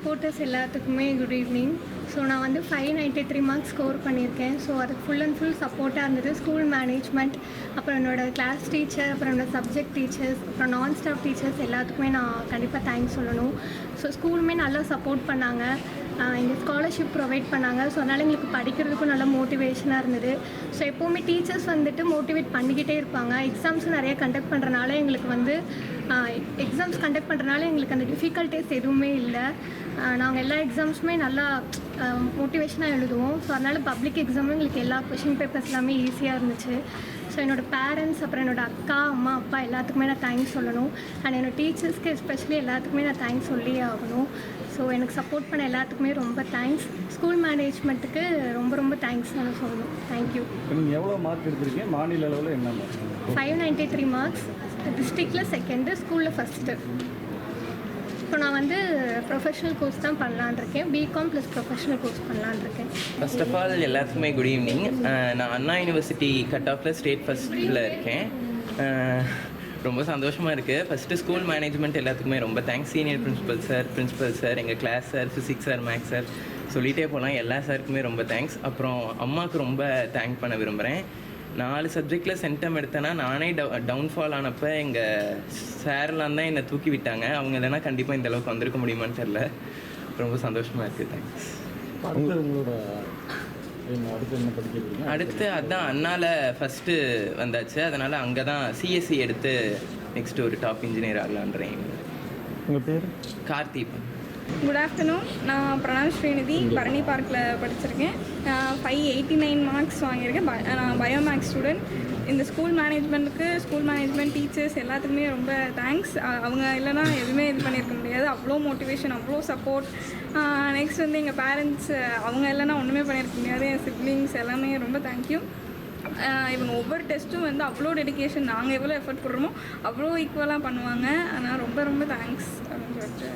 Supporters எல்லாத்துக்குமே good evening. So நான் வந்து 593 மார்க்ஸ் ஸ்கோர் பண்ணியிருக்கேன். ஸோ அதுக்கு ஃபுல் அண்ட் ஃபுல் சப்போர்ட்டாக இருந்தது ஸ்கூல் மேனேஜ்மெண்ட், அப்புறம் என்னோடய கிளாஸ் டீச்சர், அப்புறம் என்னோடய சப்ஜெக்ட் டீச்சர்ஸ், அப்புறம் நான் ஸ்டாஃப் டீச்சர்ஸ் எல்லாத்துக்குமே நான் கண்டிப்பாக தேங்க்ஸ் சொல்லணும். ஸோ ஸ்கூலுமே நல்லா சப்போர்ட் பண்ணாங்க, எங்கள் ஸ்காலர்ஷிப் ப்ரொவைட் பண்ணாங்க. ஸோ அதனால் எங்களுக்கு படிக்கிறதுக்கும் நல்ல மோட்டிவேஷனாக இருந்தது. ஸோ எப்போவுமே டீச்சர்ஸ் வந்துட்டு மோட்டிவேட் பண்ணிக்கிட்டே இருப்பாங்க. எக்ஸாம்ஸும் நிறைய கண்டக்ட் பண்ணுறனால எங்களுக்கு வந்து எக்ஸாம்ஸ் கண்டக்ட் பண்ணுறனால எங்களுக்கு அந்த டிஃபிகல்ட்டிஸ் எதுவுமே இல்லை. நாங்கள் எல்லா எக்ஸாம்ஸுமே நல்லா மோட்டிவேஷனாக எழுதுவோம். ஸோ அதனால் பப்ளிக் எக்ஸாமும் எங்களுக்கு எல்லா கொஷின் பேப்பர்ஸ் எல்லாமே ஈஸியாக இருந்துச்சு. ஸோ என்னோடய பேரண்ட்ஸ், அப்புறம் என்னோடய அக்கா, அம்மா, அப்பா எல்லாத்துக்குமே நான் தேங்க்ஸ் சொல்லணும். அண்ட் என்னோடய டீச்சர்ஸ்க்கு எஸ்பெஷலி எல்லாத்துக்குமே நான் தேங்க்ஸ் சொல்லியே ஆகணும். ஸோ எனக்கு சப்போர்ட் பண்ண எல்லாத்துக்குமே ரொம்ப தேங்க்ஸ். ஸ்கூல் மேனேஜ்மெண்ட்டுக்கு ரொம்ப ரொம்ப தேங்க்ஸ் நான் சொல்லணும். தேங்க்யூ. நீங்கள் எவ்வளோ மார்க் எடுத்திருக்கீங்க? மாநில அளவில் என்ன மார்க்? 593 மார்க்ஸ். டிஸ்ட்ரிக்டில் செகண்டு, ஸ்கூலில் ஃபஸ்ட்டு. இப்போ நான் வந்து ப்ரொஃபஷனல் கோர்ஸ் தான் பண்ணலான் இருக்கேன். பிகாம் ப்ளஸ் ப்ரொஃபஷனல் கோர்ஸ் பண்ணலான் இருக்கேன். ஃபர்ஸ்ட் ஆஃப் ஆல் எல்லாத்துக்குமே குட் ஈவினிங். நான் அண்ணா யூனிவர்சிட்டி கட் ஆஃபில் ஸ்டேட் ஃபஸ்ட்டில் இருக்கேன். ரொம்ப சந்தோஷமாக இருக்குது. ஃபஸ்ட்டு ஸ்கூல் மேனேஜ்மெண்ட் எல்லாத்துக்குமே ரொம்ப தேங்க்ஸ். சீனியர் பிரின்சிபல் சார், எங்கள் class sir, physics sir, maths sir, சொல்லிகிட்டே போகலாம். எல்லா சாருக்குமே ரொம்ப தேங்க்ஸ். அப்புறம் அம்மாவுக்கு ரொம்ப தேங்க் பண்ண விரும்புகிறேன். 4 சப்ஜெக்டில் சென்டம் எடுத்தேன்னா நானே டவுன்ஃபால் ஆனப்போ எங்கள் சார்லாம் தான் என்னை தூக்கி விட்டாங்க. அவங்க இல்லைன்னா கண்டிப்பாக இந்த அளவுக்கு வந்திருக்க முடியுமான்னு தெரில. ரொம்ப சந்தோஷமாக இருக்குது. தேங்க்ஸ். அடுத்து அதான் அண்ணாவில் ஃபஸ்ட்டு வந்தாச்சு. அதனால் அங்கே தான் சிஎஸ்சி எடுத்து நெக்ஸ்ட்டு ஒரு டாப் இன்ஜினியர் ஆகலான்றேன். உங்கள் பேர்? கார்த்திபன். Good afternoon. நான் பிரணாம் ஸ்ரீநிதி பரணி பார்க்கில் படிச்சிருக்கேன். 589 மார்க்ஸ் வாங்கியிருக்கேன். நான் பயோமேக்ஸ் ஸ்டூடெண்ட். இந்த ஸ்கூல் மேனேஜ்மெண்ட் டீச்சர்ஸ் எல்லாத்துக்குமே ரொம்ப தேங்க்ஸ். அவங்க இல்லைனா எதுவுமே இது பண்ணியிருக்க முடியாது. அவ்வளோ மோட்டிவேஷன், அவ்வளோ சப்போர்ட். நெக்ஸ்ட் வந்து எங்கள் பேரண்ட்ஸ், அவங்க இல்லைனா ஒன்றுமே பண்ணியிருக்க முடியாது. என் சிப்ளிங்ஸ் எல்லாமே ரொம்ப தேங்க்யூ. இவங்க ஒவ்வொரு டெஸ்ட்டும் வந்து அவ்வளோ டெடிக்கேஷன், நாங்கள் எவ்வளோ எஃபர்ட் போடுறோமோ அவ்வளோ ஈக்குவலாக பண்ணுவாங்க. ஆனால் ரொம்ப ரொம்ப தேங்க்ஸ் அப்படின்னு சொல்லிட்டு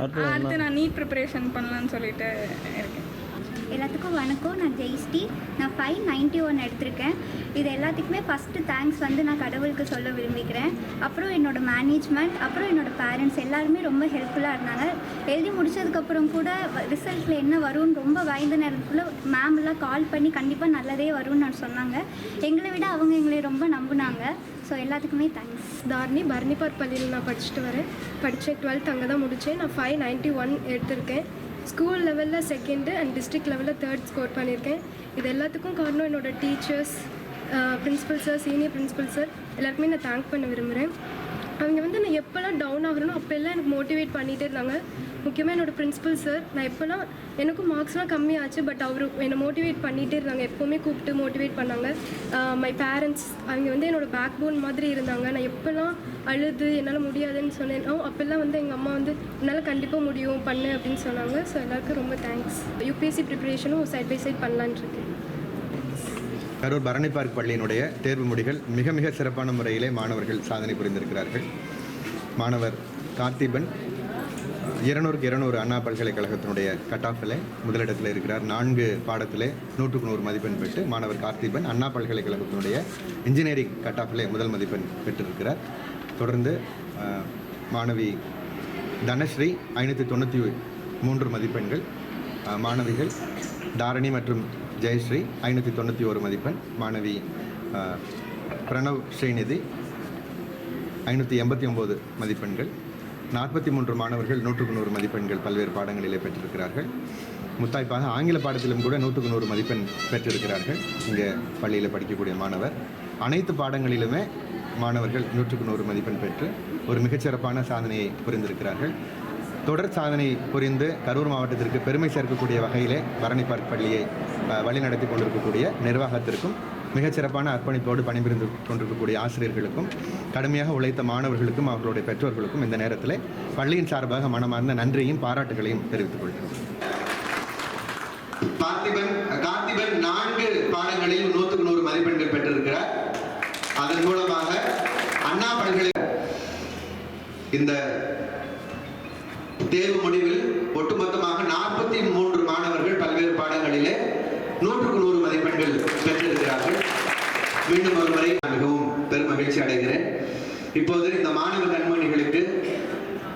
அடுத்து நான் நீட் ப்ரிப்பரேஷன் பண்ணலான்னு சொல்லிட்டு இருக்கேன். எல்லாத்துக்கும் வணக்கம். நான் ஜெய்ஸ்டி. நான் 591 எடுத்திருக்கேன். இது எல்லாத்துக்குமே ஃபஸ்ட்டு தேங்க்ஸ் வந்து நான் கடவுளுக்கு சொல்ல விரும்பிக்கிறேன். அப்புறம் என்னோடய மேனேஜ்மெண்ட், அப்புறம் என்னோடய பேரண்ட்ஸ் எல்லாருமே ரொம்ப ஹெல்ப்ஃபுல்லாக இருந்தாங்க. எழுதி முடித்ததுக்கப்புறம் கூட ரிசல்ட்டில் என்ன வரும்னு ரொம்ப பயந்த நேரத்துக்குள்ளே மேம்லாம் கால் பண்ணி கண்டிப்பாக நல்லதே வரும்னு நான் சொன்னாங்க. எங்களை விட அவங்க எங்களை ரொம்ப நம்பினாங்க. ஸோ எல்லாத்துக்குமே தேங்க்ஸ். தாரணி, பரணி பார்க் பள்ளியில் நான் படிச்சுட்டு வரேன். படித்தேன். 12th அங்கே தான் முடித்தேன். நான் 591 எடுத்திருக்கேன். ஸ்கூல் லெவலில் செகண்டு அண்ட் டிஸ்ட்ரிக்ட் லெவலில் 3rd ஸ்கோர் பண்ணியிருக்கேன். இது எல்லாத்துக்கும் காரணம் என்னோடய teachers, principal sir, senior principal sir எல்லாருக்குமே நான் தேங்க் பண்ண விரும்புகிறேன். அவங்க வந்து நான் எப்போல்லாம் டவுன் ஆகிறனோ அப்போல்லாம் எனக்கு மோட்டிவேட் பண்ணிகிட்டே இருந்தாங்க. முக்கியமாக என்னோடய பிரின்சிபல் சார், நான் எப்போல்லாம் எனக்கும் மார்க்ஸ்லாம் கம்மியாச்சு, பட் அவர் என்னை மோட்டிவேட் பண்ணிகிட்டே இருந்தாங்க. எப்போவுமே கூப்பிட்டு மோட்டிவேட் பண்ணாங்க. மை பேரண்ட்ஸ், அவங்க வந்து என்னோடய பேக் போன் மாதிரி இருந்தாங்க. நான் எப்போல்லாம் அழுது என்னால் முடியாதுன்னு சொன்னேனோ அப்போல்லாம் வந்து எங்கள் அம்மா வந்து என்னால் கண்டிப்பாக முடியும் பண்ணு அப்படின்னு சொன்னாங்க. ஸோ எல்லாருக்கும் ரொம்ப தேங்க்ஸ். யூபிஎஸ்சி ப்ரிப்பரேஷனும் சைட் பை சைட் பண்ணலான் இருக்கேன். கரூர் பரணி பார்க் பள்ளியினுடைய தேர்வு முடிகள் மிக மிக சிறப்பான முறையிலே மாணவர்கள் சாதனை புரிந்திருக்கிறார்கள். மாணவர் கார்த்திபன் 200க்கு 200 அண்ணா பல்கலைக்கழகத்தினுடைய கட் ஆஃபில் முதலிடத்தில் இருக்கிறார். 4 பாடத்திலே 100க்கு 100 மதிப்பெண் பெற்று மாணவர் கார்த்திபன் அண்ணா பல்கலைக்கழகத்தினுடைய இன்ஜினியரிங் கட் ஆஃபிலே முதல் மதிப்பெண் பெற்றிருக்கிறார். தொடர்ந்து மாணவி தனஸ்ரீ 593 மதிப்பெண்கள். மாணவிகள் தாரணி மற்றும் ஜெயஸ்ரீ 591 மதிப்பெண். மாணவி பிரணவ் ஸ்ரீநிதி 589 மதிப்பெண்கள். 43 மாணவர்கள் 100க்கு 100 மதிப்பெண்கள் பல்வேறு பாடங்களிலே பெற்றிருக்கிறார்கள். முத்தாய்ப்பாக ஆங்கில பாடத்திலும் கூட 100க்கு 100 மதிப்பெண் பெற்றிருக்கிறார்கள். இங்கே பள்ளியில் படிக்கக்கூடிய மாணவர் அனைத்து பாடங்களிலுமே மாணவர்கள் 100க்கு 100 மதிப்பெண் பெற்று ஒரு மிகச்சிறப்பான சாதனையை புரிந்திருக்கிறார்கள். தொடர் சாதனை புரிந்து கரூர் மாவட்டத்திற்கு பெருமை சேர்க்கக்கூடிய வகையிலே பரணி பார்க் பள்ளியை வழிநடத்தி கொண்டிருக்கக்கூடிய நிர்வாகத்திற்கும் மிகச்சிறப்பான அர்ப்பணிப்போடு பணிபுரிந்து கொண்டிருக்கக்கூடிய ஆசிரியர்களுக்கும் கடுமையாக உழைத்த மாணவர்களுக்கும் அவர்களுடைய பெற்றோர்களுக்கும் இந்த நேரத்தில் பள்ளியின் சார்பாக மனமார்ந்த நன்றியையும் பாராட்டுகளையும் தெரிவித்துக் கொள்கிறோம். கார்த்திபன் 4 பாடங்களில் 100க்கு 100 மதிப்பெண்கள் பெற்றிருக்கிறார். அதன் மூலமாக அண்ணா பல்கலை இந்த தேர்வு முடிவில் ஒட்டுமொத்தமாக 43 மாணவர்கள் பல்வேறு பாடங்களிலே 100க்கு 100 மதிப்பெண்கள் பெற்றிருக்கிறார்கள். மீண்டும் ஒரு முறை மிகவும் பெரும் மகிழ்ச்சி அடைகிறேன். இப்போது இந்த மாணவ கண்மணிகளுக்கு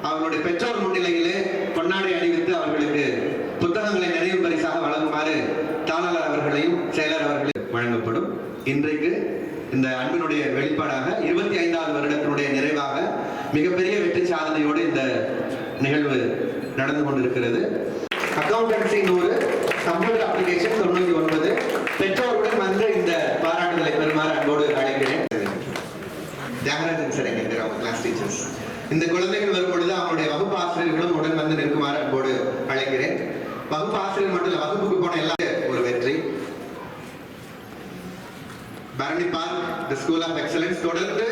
அவர்களுடைய பெற்றோர் முன்னிலையிலே பொன்னாடை அணிவித்து அவர்களுக்கு புத்தகங்களை நினைவு பரிசாக வழங்குமாறு தாளர் அவர்களையும் செயலர் அவர்களையும் வழங்கப்படும். இன்றைக்கு இந்த அன்பினுடைய வெளிப்பாடாக 25வது வருடத்தினுடைய நிறைவாக மிகப்பெரிய வெற்றி சாதனையோடு இந்த நிகழ்வு நடந்து கொண்டிருக்கிறது. Accountancy 100, computer application 99. பெற்றோருடன் வந்து இந்த பாராட்டுதலை பெறுமாறு அன்போடு அழைக்கிறேன். தியாகராஜன் சார் என்கிற அவங்க கிளாஸ் டீச்சர்ஸ். இந்த குழந்தைகள் வரும் பொழுது அவங்களுடைய வகுப்பு ஆசிரியர்களும் உடன் வந்து நிற்குமாறு அன்போடு அழைக்கிறேன். வகுப்பு ஆசிரியர் மட்டும் இல்லை, வகுப்புக்கு போன எல்லாரும் ஒரு வெற்றி. Bharani park the school of excellence தொடர்ந்து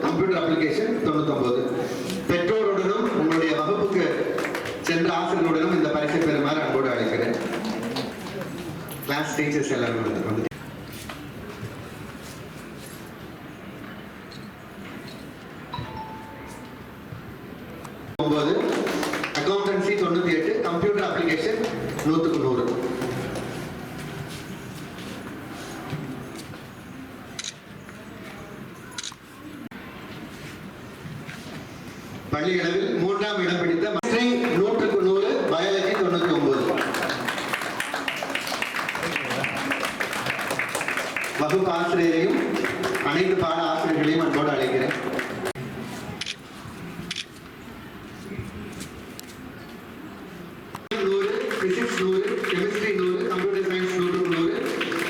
கம்ப்யூட்டர் அப்ளிகேஷன் 99. பெற்றோருடனும் உங்களுடைய வகுப்புக்கு சென்ற ஆசிரியர்களுடனும் இந்த பரிசை பெறுமாறு அன்போடு அழைக்கிறேன். கிளாஸ் டீச்சர்ஸ் எல்லாரும் வந்து அக்கௌண்டன்சி 98, கம்ப்யூட்டர் அப்ளிகேஷன் 100க்கு 100. பள்ளி அளவில் 3ஆம் இடம் பிடித்த 100க்கு 100, பயாலஜி 99. வகுப்பு ஆசிரியரையும் அனைத்து பாட ஆசிரியர்களையும் அன்போடு அழைக்கிறேன். பிசிக்ஸ் 100, கெமிஸ்ட்ரி 100, கம்ப்யூட்டர் சயின்ஸ் 100க்கு 100,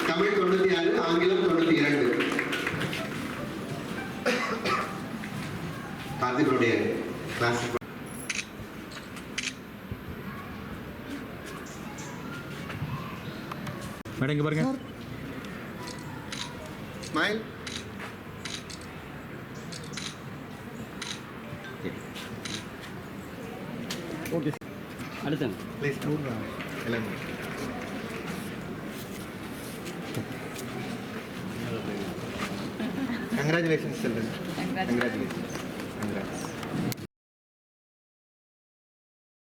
தமிழ் 96, ஆங்கிலம் 92. கார்த்திகளுடைய கிளாஸ் மேடம் இங்கே பாருங்க. ஸ்மைல். ஓகே அடுத்து ப்ளீஸ் எல்லாம் congratulations children. Congratulations.